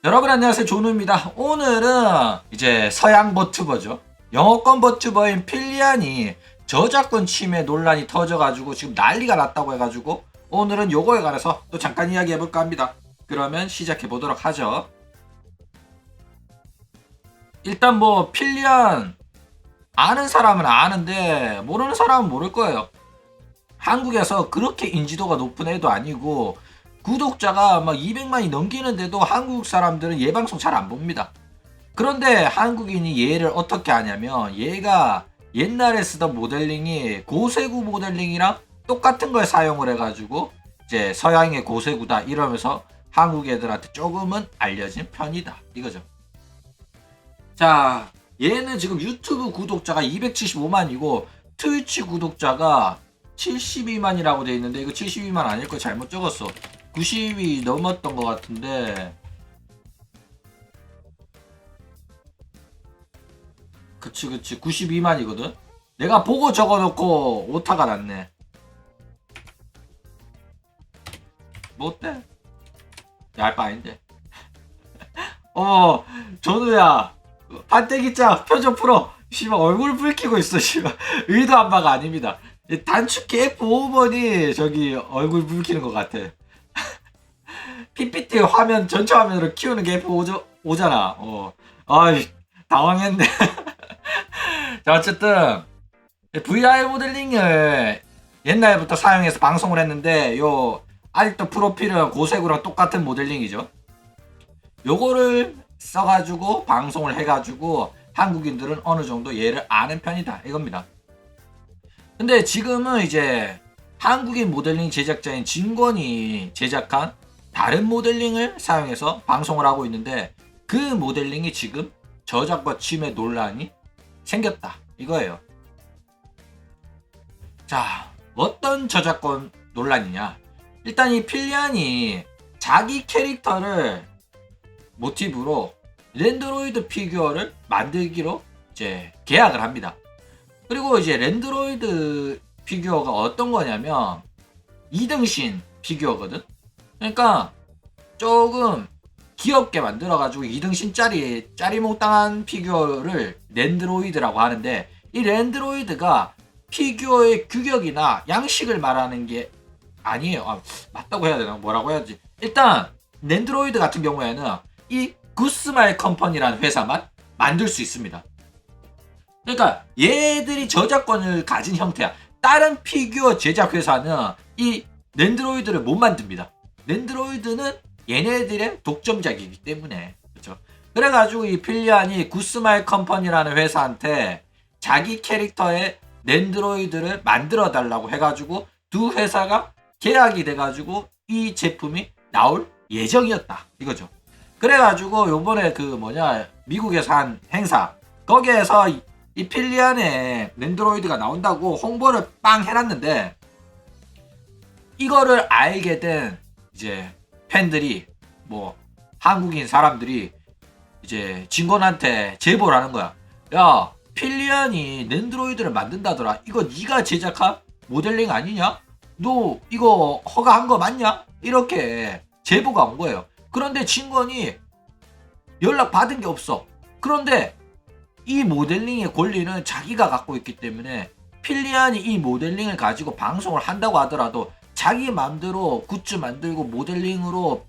여러분 안녕하세요, 조누입니다. 오늘은 이제 서양 버튜버죠. 영어권 버튜버인 필리안이 저작권 침해 논란이 터져가지고 지금 난리가 났다고 해가지고 오늘은 요거에 관해서 또 잠깐 이야기해볼까 합니다. 그러면 시작해보도록 하죠. 일단 뭐 필리안 아는 사람은 아는데 모르는 사람은 모를 거예요. 한국에서 그렇게 인지도가 높은 애도 아니고 구독자가 막 200만이 넘기는데도 한국 사람들은 얘 방송 잘 안 봅니다. 그런데 한국인이 얘를 어떻게 하냐면 얘가 옛날에 쓰던 모델링이 고세구 모델링이랑 똑같은 걸 사용을 해가지고 이제 서양의 고세구다 이러면서 한국 애들한테 조금은 알려진 편이다 이거죠. 자, 얘는 지금 유튜브 구독자가 275만이고 트위치 구독자가 72만이라고 돼 있는데 이거 72만 아닐 거 잘못 적었어. 90이 넘었던 것 같은데 그치 92만이거든. 내가 보고 적어놓고 오타가 났네. 뭐 어때? 얄바 아닌데. 전우야 판때기짱 표정 풀어. 씨발 얼굴 붉히고 있어. 씨발 의도한 바가 아닙니다. 단축키 F5번이 저기 얼굴 붉히는 것 같아. PPT 화면 전체 화면으로 키우는 게 F5잖아. 아이 당황했네. 자 어쨌든 VR 모델링을 옛날부터 사용해서 방송을 했는데 요 아직도 프로필은 고색으로 똑같은 모델링이죠. 요거를 써가지고 방송을 해가지고 한국인들은 어느 정도 얘를 아는 편이다 이겁니다. 근데 지금은 이제 한국인 모델링 제작자인 진권이 제작한 다른 모델링을 사용해서 방송을 하고 있는데 그 모델링이 지금 저작권 침해 논란이 생겼다 이거예요. 자, 어떤 저작권 논란이냐? 일단 이 필리안이 자기 캐릭터를 모티브로 랜드로이드 피규어를 만들기로 이제 계약을 합니다. 그리고 이제 랜드로이드 피규어가 어떤 거냐면 2등신 피규어거든. 그러니까 조금 귀엽게 만들어가지고 2등신짜리 짜리몽땅한 피규어를 랜드로이드라고 하는데 이 랜드로이드가 피규어의 규격이나 양식을 말하는 게 아니에요. 맞다고 해야 되나? 뭐라고 해야지? 일단 랜드로이드 같은 경우에는 이 구스마일 컴퍼니라는 회사만 만들 수 있습니다. 그러니까 얘들이 저작권을 가진 형태야. 다른 피규어 제작 회사는 이 랜드로이드를 못 만듭니다. 랜드로이드는 얘네들의 독점작이기 때문에 그렇죠. 그래가지고 이 필리안이 구스마일 컴퍼니라는 회사한테 자기 캐릭터의 랜드로이드를 만들어 달라고 해가지고 두 회사가 계약이 돼가지고 이 제품이 나올 예정이었다 이거죠. 그래가지고 요번에 미국에서 한 행사 거기에서 이 필리안의 랜드로이드가 나온다고 홍보를 빵 해놨는데 이거를 알게 된 이제 팬들이 한국인 사람들이 이제 진권한테 제보를 하는 거야. 야, 필리안이 랜드로이드를 만든다더라. 이거 네가 제작한 모델링 아니냐? 너 이거 허가한 거 맞냐? 이렇게 제보가 온 거예요. 그런데 진권이 연락 받은 게 없어. 그런데 이 모델링의 권리는 자기가 갖고 있기 때문에 필리안이 이 모델링을 가지고 방송을 한다고 하더라도 자기 맘대로 굿즈 만들고 모델링으로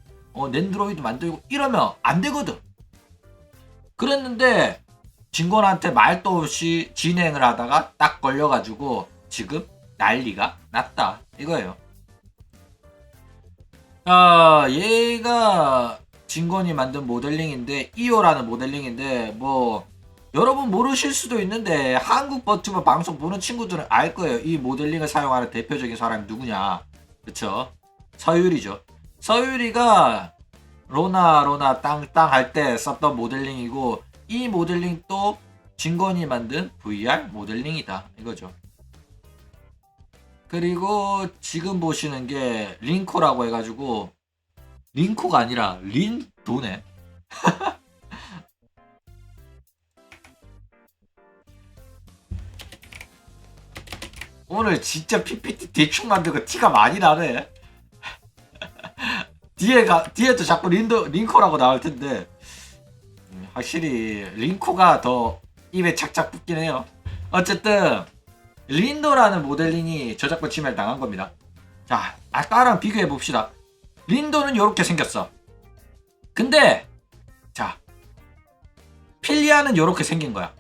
랜드로이드 만들고 이러면 안 되거든. 그랬는데 진권한테 말도 없이 진행을 하다가 딱 걸려가지고 지금 난리가 났다 이거예요. 얘가 진권이 만든 모델링인데 이오라는 모델링인데 여러분 모르실 수도 있는데 한국 버튜버 방송 보는 친구들은 알 거예요. 이 모델링을 사용하는 대표적인 사람이 누구냐? 그쵸? 서유리죠. 서유리가 로나 땅땅 할 때 썼던 모델링이고 이 모델링도 진권이 만든 VR 모델링이다 이거죠. 그리고 지금 보시는 게 링코라고 해가지고 링코가 아니라 린도네. 오늘 진짜 PPT 대충 만들고 티가 많이 나네. 뒤에도 자꾸 링코라고 나올 텐데 확실히 링코가 더 입에 착착 붙긴 해요. 어쨌든 린도라는 모델링이 저작권 침해를 당한 겁니다. 자, 아까랑 비교해 봅시다. 린도는 이렇게 생겼어. 근데 자, 필리아는 이렇게 생긴 거야.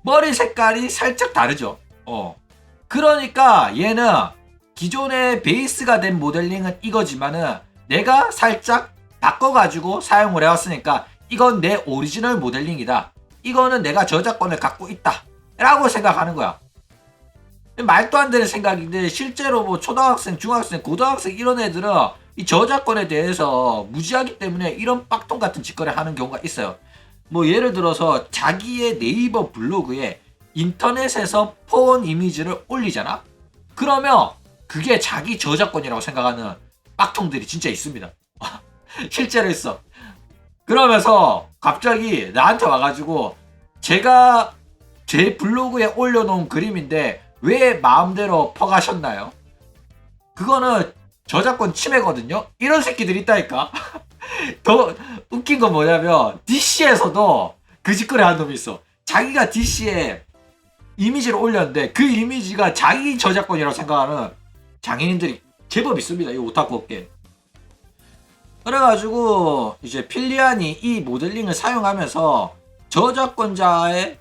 머리 색깔이 살짝 다르죠. 그러니까 얘는 기존의 베이스가 된 모델링은 이거지만은 내가 살짝 바꿔가지고 사용을 해왔으니까 이건 내 오리지널 모델링이다. 이거는 내가 저작권을 갖고 있다. 라고 생각하는 거야. 말도 안 되는 생각인데 실제로 뭐 초등학생, 중학생, 고등학생 이런 애들은 이 저작권에 대해서 무지하기 때문에 이런 빡통 같은 짓거리를 하는 경우가 있어요. 뭐 예를 들어서 자기의 네이버 블로그에 인터넷에서 폰 이미지를 올리잖아? 그러면 그게 자기 저작권이라고 생각하는 빡통들이 진짜 있습니다. 실제로 있어. 그러면서 갑자기 나한테 와가지고 제가 제 블로그에 올려놓은 그림인데 왜 마음대로 퍼가셨나요? 그거는 저작권 침해거든요? 이런 새끼들이 있다니까? 더 웃긴 건 뭐냐면 DC에서도 그 짓거리 하는 놈이 있어. 자기가 DC에 이미지를 올렸는데 그 이미지가 자기 저작권이라고 생각하는 장애인들이 제법 있습니다. 이 오타쿠 업계. 그래가지고 이제 필리안이 이 모델링을 사용하면서 저작권자의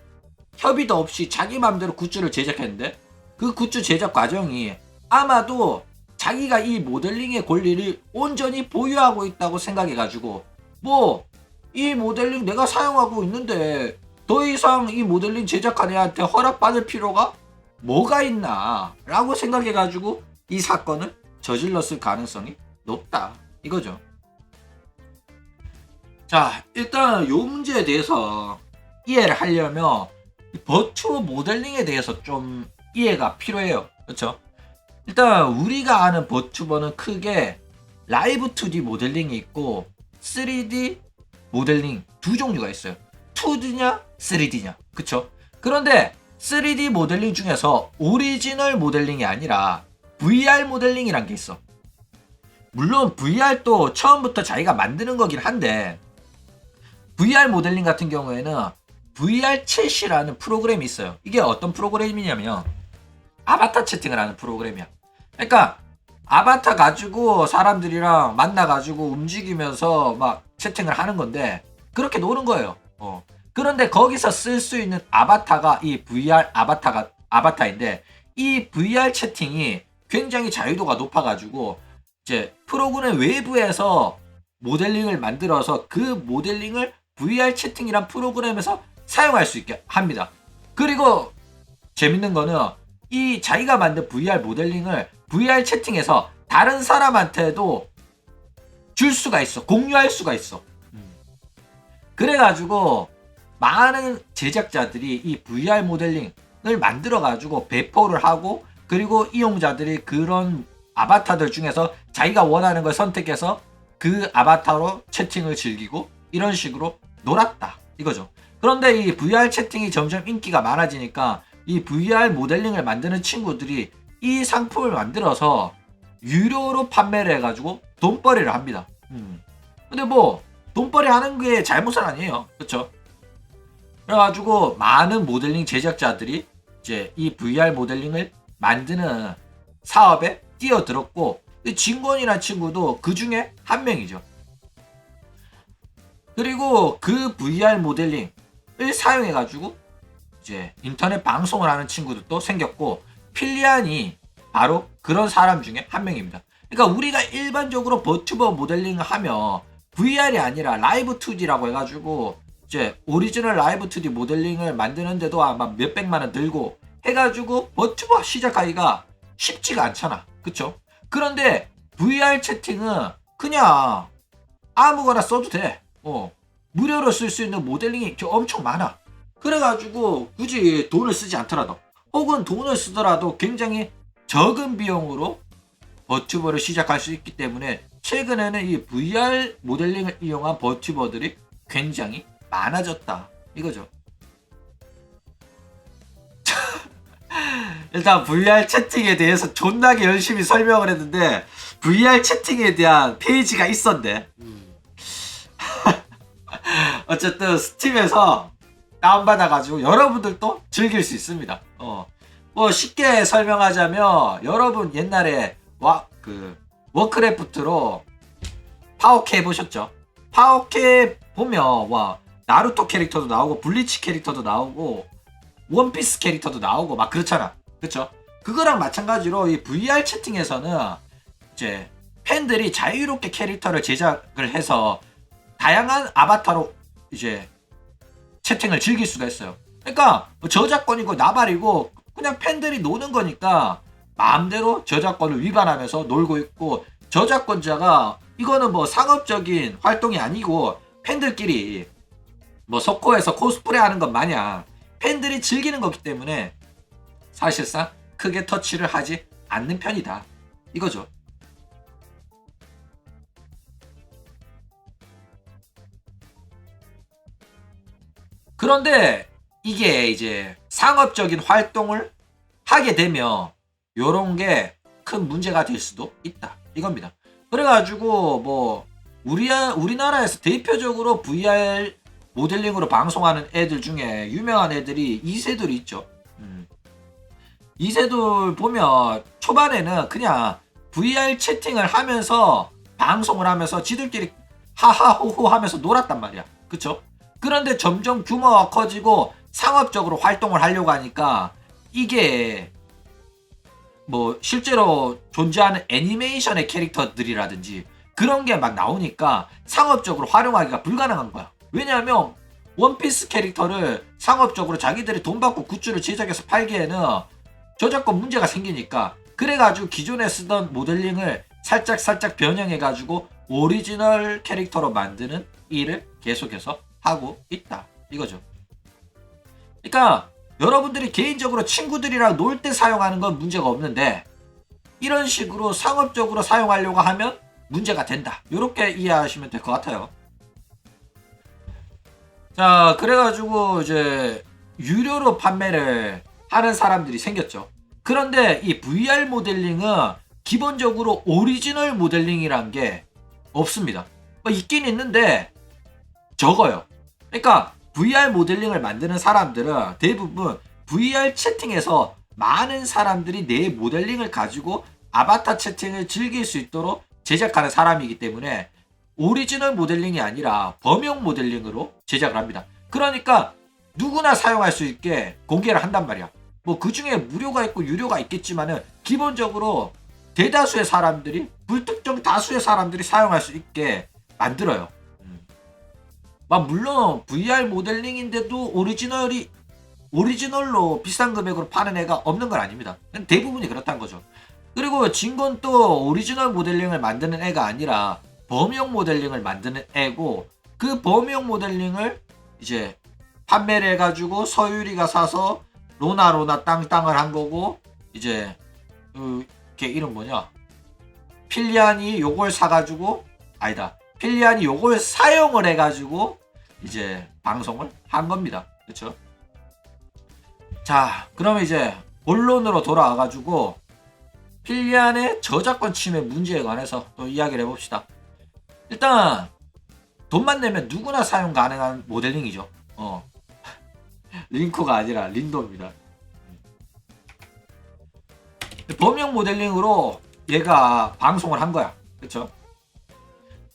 협의도 없이 자기 맘대로 굿즈를 제작했는데 그 굿즈 제작 과정이 아마도 자기가 이 모델링의 권리를 온전히 보유하고 있다고 생각해가지고 뭐 이 모델링 내가 사용하고 있는데 더 이상 이 모델링 제작한 애한테 허락받을 필요가 뭐가 있나 라고 생각해가지고 이 사건을 저질렀을 가능성이 높다 이거죠. 자, 일단 요 문제에 대해서 이해를 하려면 버추어 모델링에 대해서 좀 이해가 필요해요. 그렇죠? 일단 우리가 아는 버튜버는 크게 라이브 2D 모델링이 있고 3D 모델링 두 종류가 있어요. 2D냐 3D냐. 그쵸? 그런데 3D 모델링 중에서 오리지널 모델링이 아니라 VR 모델링이란 게 있어. 물론 VR도 처음부터 자기가 만드는 거긴 한데 VR 모델링 같은 경우에는 VR 챗이라는 프로그램이 있어요. 이게 어떤 프로그램이냐면 아바타 채팅을 하는 프로그램이야. 그러니까 아바타 가지고 사람들이랑 만나가지고 움직이면서 막 채팅을 하는 건데 그렇게 노는 거예요. 그런데 거기서 쓸 수 있는 아바타가 이 VR 아바타인데 이 VR 채팅이 굉장히 자유도가 높아가지고 이제 프로그램 외부에서 모델링을 만들어서 그 모델링을 VR 채팅이란 프로그램에서 사용할 수 있게 합니다. 그리고 재밌는 거는 이 자기가 만든 VR 모델링을 VR 채팅에서 다른 사람한테도 줄 수가 있어. 공유할 수가 있어. 그래가지고 많은 제작자들이 이 VR 모델링을 만들어가지고 배포를 하고 그리고 이용자들이 그런 아바타들 중에서 자기가 원하는 걸 선택해서 그 아바타로 채팅을 즐기고 이런 식으로 놀았다. 이거죠. 그런데 이 VR 채팅이 점점 인기가 많아지니까 이 VR 모델링을 만드는 친구들이 이 상품을 만들어서 유료로 판매를 해가지고 돈벌이를 합니다. 근데 뭐 돈벌이 하는 게 잘못은 아니에요. 그쵸? 그래가지고 많은 모델링 제작자들이 이제 이 VR 모델링을 만드는 사업에 뛰어들었고 진권이라는 친구도 그 중에 한 명이죠. 그리고 그 VR 모델링을 사용해가지고 이제 인터넷 방송을 하는 친구들도 생겼고 필리안이 바로 그런 사람 중에 한 명입니다. 그러니까 우리가 일반적으로 버튜버 모델링을 하면 VR이 아니라 라이브 2D라고 해가지고 이제 오리지널 라이브 2D 모델링을 만드는데도 아마 몇백만 원 들고 해가지고 버튜버 시작하기가 쉽지가 않잖아. 그쵸? 그런데 VR 채팅은 그냥 아무거나 써도 돼. 무료로 쓸 수 있는 모델링이 엄청 많아. 그래가지고 굳이 돈을 쓰지 않더라도 혹은 돈을 쓰더라도 굉장히 적은 비용으로 버튜버를 시작할 수 있기 때문에 최근에는 이 VR 모델링을 이용한 버튜버들이 굉장히 많아졌다 이거죠. 일단 VR 채팅에 대해서 존나게 열심히 설명을 했는데 VR 채팅에 대한 페이지가 있었네. 어쨌든 스팀에서 다운받아가지고 여러분들도 즐길 수 있습니다. 뭐 쉽게 설명하자면 여러분 옛날에 워크래프트로 파워캐 해보셨죠? 파워캐 보면 나루토 캐릭터도 나오고 블리치 캐릭터도 나오고 원피스 캐릭터도 나오고 막 그렇잖아. 그쵸? 그거랑 마찬가지로 이 VR 채팅에서는 이제 팬들이 자유롭게 캐릭터를 제작을 해서 다양한 아바타로 이제 채팅을 즐길 수가 있어요. 그러니까 뭐 저작권이고 나발이고 그냥 팬들이 노는 거니까 마음대로 저작권을 위반하면서 놀고 있고, 저작권자가 이거는 뭐 상업적인 활동이 아니고 팬들끼리 뭐 소코에서 코스프레 하는 것 마냥 팬들이 즐기는 거기 때문에 사실상 크게 터치를 하지 않는 편이다 이거죠. 그런데 이게 이제 상업적인 활동을 하게 되면 요런 게 큰 문제가 될 수도 있다 이겁니다. 그래가지고 뭐 우리나라에서 대표적으로 VR 모델링으로 방송하는 애들 중에 유명한 애들이 이세돌이 있죠. 이세돌 보면 초반에는 그냥 VR 채팅을 하면서 방송을 하면서 지들끼리 하하호호 하면서 놀았단 말이야. 그쵸? 그런데 점점 규모가 커지고 상업적으로 활동을 하려고 하니까 이게 뭐 실제로 존재하는 애니메이션의 캐릭터들이라든지 그런 게 막 나오니까 상업적으로 활용하기가 불가능한 거야. 왜냐하면 원피스 캐릭터를 상업적으로 자기들이 돈 받고 굿즈를 제작해서 팔기에는 저작권 문제가 생기니까, 그래가지고 기존에 쓰던 모델링을 살짝 변형해가지고 오리지널 캐릭터로 만드는 일을 계속해서 하고 있다 이거죠. 그러니까 여러분들이 개인적으로 친구들이랑 놀 때 사용하는 건 문제가 없는데 이런 식으로 상업적으로 사용하려고 하면 문제가 된다, 이렇게 이해하시면 될 것 같아요. 자, 그래가지고 이제 유료로 판매를 하는 사람들이 생겼죠. 그런데 이 VR 모델링은 기본적으로 오리지널 모델링이란 게 없습니다. 있긴 있는데 적어요. 그러니까 VR 모델링을 만드는 사람들은 대부분 VR 채팅에서 많은 사람들이 내 모델링을 가지고 아바타 채팅을 즐길 수 있도록 제작하는 사람이기 때문에 오리지널 모델링이 아니라 범용 모델링으로 제작을 합니다. 그러니까 누구나 사용할 수 있게 공개를 한단 말이야. 뭐 그 중에 무료가 있고 유료가 있겠지만은 기본적으로 대다수의 사람들이, 불특정 다수의 사람들이 사용할 수 있게 만들어요. 물론 VR 모델링인데도 오리지널로 비싼 금액으로 파는 애가 없는 건 아닙니다. 대부분이 그렇다는 거죠. 그리고 진건 또 오리지널 모델링을 만드는 애가 아니라 범용 모델링을 만드는 애고, 그 범용 모델링을 이제 판매를 해가지고 서유리가 사서 로나 땅땅을 한 거고, 이제 걔 이름 뭐냐, 필리안이 요걸 사가지고, 아니다, 필리안이 요걸 사용을 해가지고 이제 방송을 한 겁니다. 그쵸? 자, 그러면 이제 본론으로 돌아와가지고 필리안의 저작권 침해 문제에 관해서 또 이야기를 해봅시다. 일단 돈만 내면 누구나 사용 가능한 모델링이죠. 링코가 아니라 린도입니다. 범용 모델링으로 얘가 방송을 한 거야. 그쵸?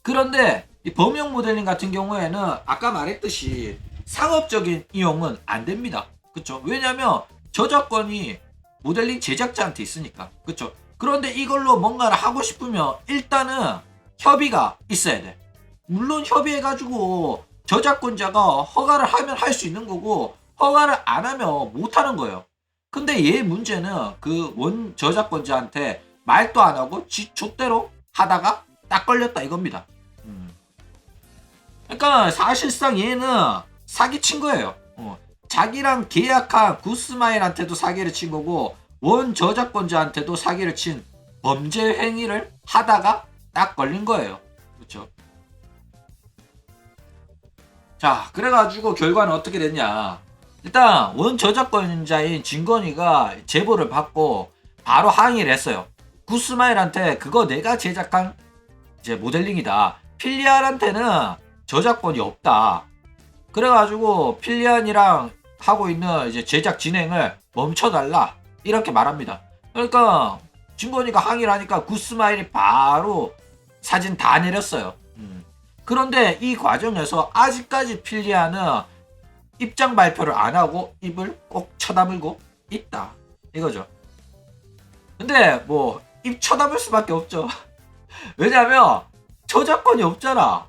그런데 이 범용 모델링 같은 경우에는 아까 말했듯이 상업적인 이용은 안 됩니다. 그쵸? 왜냐면 저작권이 모델링 제작자한테 있으니까. 그쵸? 그런데 이걸로 뭔가를 하고 싶으면 일단은 협의가 있어야 돼. 물론 협의해가지고 저작권자가 허가를 하면 할 수 있는 거고, 허가를 안 하면 못 하는 거예요. 근데 얘 문제는 그 원 저작권자한테 말도 안 하고 지 족대로 하다가 딱 걸렸다 이겁니다. 그러니까 사실상 얘는 사기친 거예요. 자기랑 계약한 구스마일한테도 사기를 친 거고, 원 저작권자한테도 사기를 친 범죄 행위를 하다가 딱 걸린 거예요. 그렇죠? 자, 그래가지고 결과는 어떻게 됐냐. 일단 원 저작권자인 진건이가 제보를 받고 바로 항의를 했어요. 구스마일한테 그거 내가 제작한 이제 모델링이다. 필리안한테는 저작권이 없다. 그래가지고 필리안이랑 하고 있는 이제 제작 진행을 멈춰달라 이렇게 말합니다. 그러니까 진건이가 항의를 하니까 구스마일이 바로 사진 다 내렸어요. 그런데 이 과정에서 아직까지 필리안은 입장 발표를 안 하고 입을 꼭 쳐다물고 있다 이거죠. 근데 뭐 입 쳐다볼 수밖에 없죠. 왜냐면 저작권이 없잖아.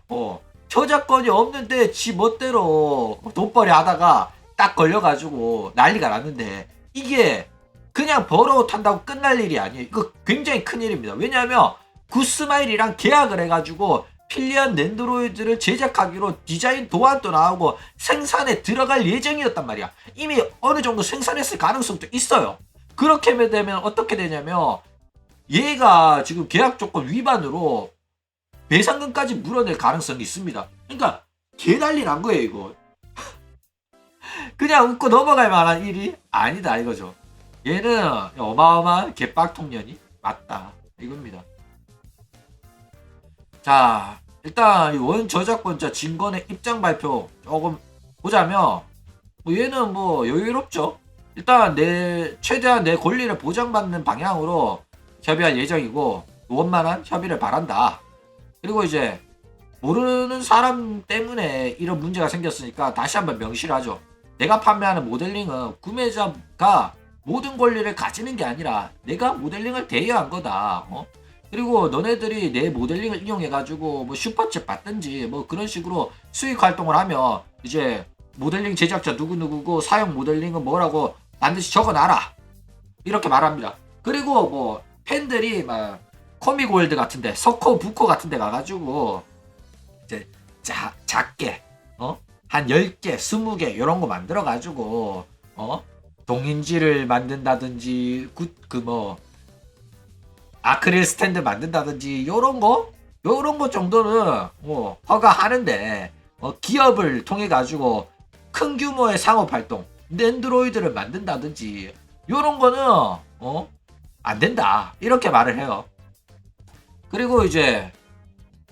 저작권이 없는데 지 멋대로 돈벌이 하다가 딱 걸려가지고 난리가 났는데 이게 그냥 버러워 탄다고 끝날 일이 아니에요. 이거 굉장히 큰 일입니다. 왜냐하면 구스마일이랑 계약을 해가지고 필리안 랜드로이드를 제작하기로 디자인 도안도 나오고 생산에 들어갈 예정이었단 말이야. 이미 어느 정도 생산했을 가능성도 있어요. 그렇게 되면 어떻게 되냐면 얘가 지금 계약 조건 위반으로 배상금까지 물어낼 가능성이 있습니다. 그러니까 개난리 난 거예요 이거. 그냥 웃고 넘어갈 만한 일이 아니다 이거죠. 얘는 어마어마한 개빡통년이 맞다 이겁니다. 자 일단 원 저작권자 진건의 입장 발표 조금 보자면 얘는 뭐 여유롭죠. 일단 최대한 내 권리를 보장받는 방향으로 협의할 예정이고 원만한 협의를 바란다. 그리고 이제 모르는 사람 때문에 이런 문제가 생겼으니까 다시 한번 명시를 하죠. 내가 판매하는 모델링은 구매자가 모든 권리를 가지는 게 아니라 내가 모델링을 대여한 거다. 그리고 너네들이 내 모델링을 이용해가지고 뭐 슈퍼챗 받든지 뭐 그런 식으로 수익 활동을 하면 이제 모델링 제작자 누구누구고 사용 모델링은 뭐라고 반드시 적어놔라. 이렇게 말합니다. 그리고 뭐 팬들이 막 코미골드 같은데 서코 부코 같은데 가가지고 이제 작게 한 10개 20개 이런 거 만들어 가지고 동인지를 만든다든지 그 뭐 아크릴 스탠드 만든다든지 요런 거 정도는 뭐 허가하는데 기업을 통해 가지고 큰 규모의 상업 활동 랜드로이드를 만든다든지 요런 거는 안 된다 이렇게 말을 해요. 그리고 이제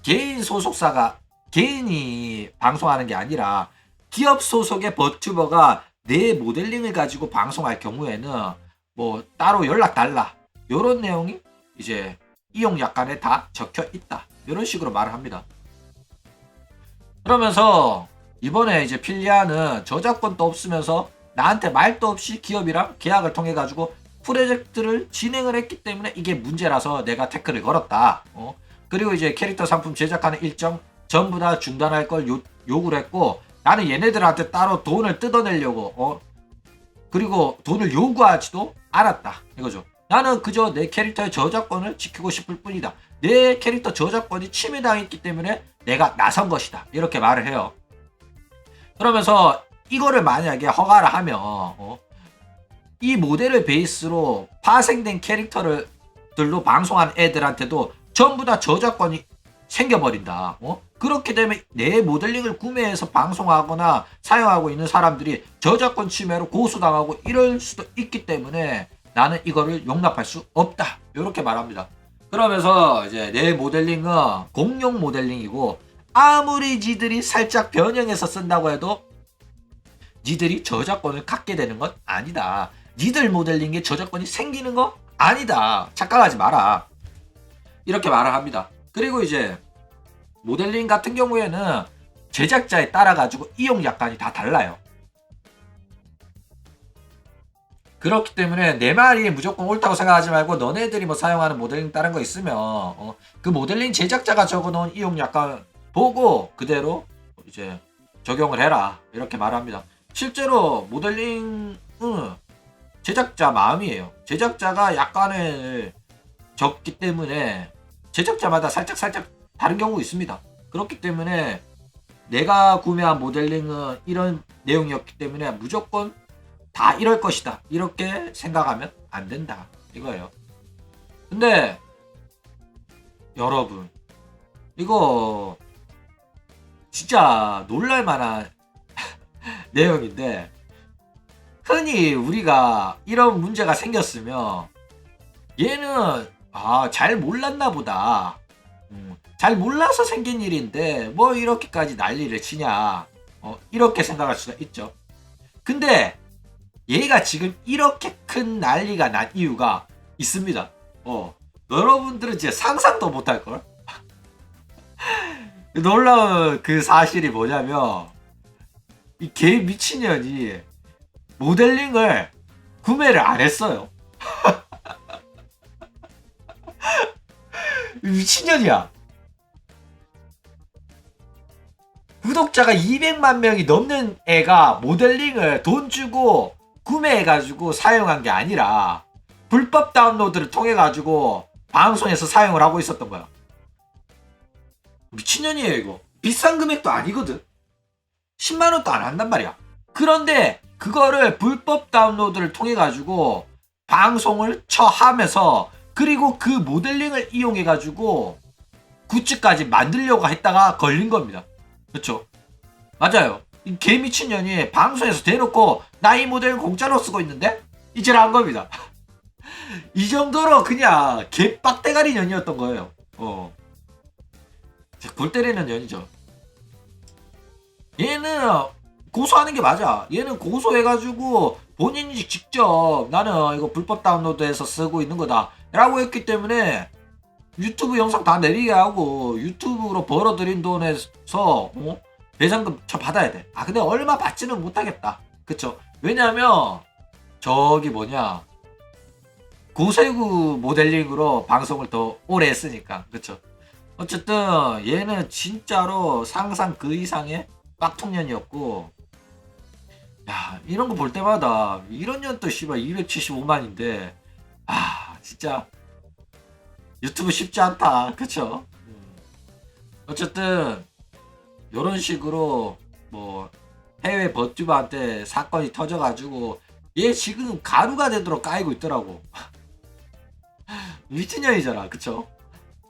개인 소속사가 개인이 방송하는 게 아니라 기업 소속의 버튜버가 내 모델링을 가지고 방송할 경우에는 뭐 따로 연락 달라 요런 내용이 이제 이용 약관에 다 적혀 있다 이런 식으로 말을 합니다. 그러면서 이번에 이제 필리아는 저작권도 없으면서 나한테 말도 없이 기업이랑 계약을 통해 가지고 프로젝트를 진행을 했기 때문에 이게 문제라서 내가 태클을 걸었다. 그리고 이제 캐릭터 상품 제작하는 일정 전부 다 중단할 걸 요구를 했고 나는 얘네들한테 따로 돈을 뜯어내려고 그리고 돈을 요구하지도 않았다 이거죠. 나는 그저 내 캐릭터의 저작권을 지키고 싶을 뿐이다. 내 캐릭터 저작권이 침해당했기 때문에 내가 나선 것이다 이렇게 말을 해요. 그러면서 이거를 만약에 허가를 하면 이 모델을 베이스로 파생된 캐릭터들로 방송한 애들한테도 전부 다 저작권이 생겨버린다. 그렇게 되면 내 모델링을 구매해서 방송하거나 사용하고 있는 사람들이 저작권 침해로 고소당하고 이럴 수도 있기 때문에 나는 이거를 용납할 수 없다. 이렇게 말합니다. 그러면서 이제 내 모델링은 공용 모델링이고 아무리 지들이 살짝 변형해서 쓴다고 해도 니들이 저작권을 갖게 되는 건 아니다. 니들 모델링에 저작권이 생기는 거 아니다. 착각하지 마라. 이렇게 말을 합니다. 그리고 이제 모델링 같은 경우에는 제작자에 따라 가지고 이용 약관이 다 달라요. 그렇기 때문에 내 말이 무조건 옳다고 생각하지 말고 너네들이 뭐 사용하는 모델링 다른 거 있으면 그 모델링 제작자가 적어놓은 이용 약관 보고 그대로 이제 적용을 해라 이렇게 말합니다. 실제로 모델링은 제작자 마음이에요. 제작자가 약관을 적기 때문에 제작자마다 살짝 다른 경우 있습니다. 그렇기 때문에 내가 구매한 모델링은 이런 내용이었기 때문에 무조건 다 이럴 것이다 이렇게 생각하면 안 된다 이거예요. 근데 여러분 이거 진짜 놀랄만한 내용인데 흔히 우리가 이런 문제가 생겼으면 얘는 잘 몰랐나 보다. 잘 몰라서 생긴 일인데 뭐 이렇게까지 난리를 치냐. 이렇게 생각할 수가 있죠. 근데 얘가 지금 이렇게 큰 난리가 난 이유가 있습니다. 여러분들은 진짜 상상도 못할걸? 놀라운 그 사실이 뭐냐면 이 개 미친년이 모델링을 구매를 안 했어요. 미친년이야. 구독자가 200만 명이 넘는 애가 모델링을 돈 주고 구매해가지고 사용한 게 아니라 불법 다운로드를 통해가지고 방송에서 사용을 하고 있었던 거야. 미친년이에요 이거. 비싼 금액도 아니거든. 10만원도 안 한단 말이야. 그런데 그거를 불법 다운로드를 통해가지고 방송을 처하면서 그리고 그 모델링을 이용해가지고 굿즈까지 만들려고 했다가 걸린 겁니다. 그쵸? 맞아요. 이 개미친년이 방송에서 대놓고 나 이 모델 공짜로 쓰고 있는데? 이제를 한 겁니다. 이 정도로 그냥 개빡대가리 년이었던 거예요. 골 때리는 년이죠. 얘는 고소하는 게 맞아. 얘는 고소해가지고 본인이 직접 나는 이거 불법 다운로드해서 쓰고 있는 거다 라고 했기 때문에 유튜브 영상 다 내리게 하고 유튜브로 벌어들인 돈에서 배상금 저 받아야 돼. 근데 얼마 받지는 못하겠다. 그쵸? 왜냐면 저기 고세구 모델링으로 방송을 더 오래 했으니까. 그쵸? 어쨌든 얘는 진짜로 상상 그 이상의 빡통년이었고, 야 이런 거 볼 때마다 이런 년도 씨발 275만인데 진짜 유튜브 쉽지 않다. 그쵸? 어쨌든 이런 식으로 뭐 해외 버튜버한테 사건이 터져가지고 얘 지금 가루가 되도록 까이고 있더라고. 미친년이잖아. 그쵸?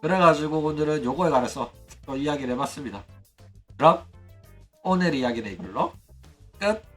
그래가지고 오늘은 요거에 관해서 또 이야기를 해봤습니다. 그럼 오늘 이야기는 이걸로 끝.